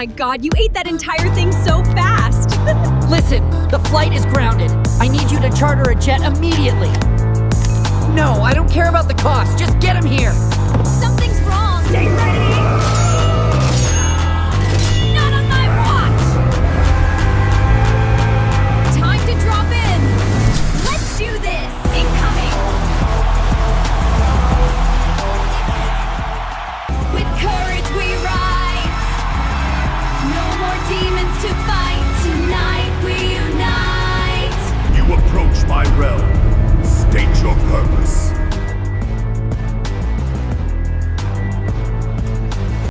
my god, you ate that entire thing so fast! Listen, the flight is grounded. I need you to charter a jet immediately. No, I don't care about the cost. Just get him here. Something's wrong! Stay ready!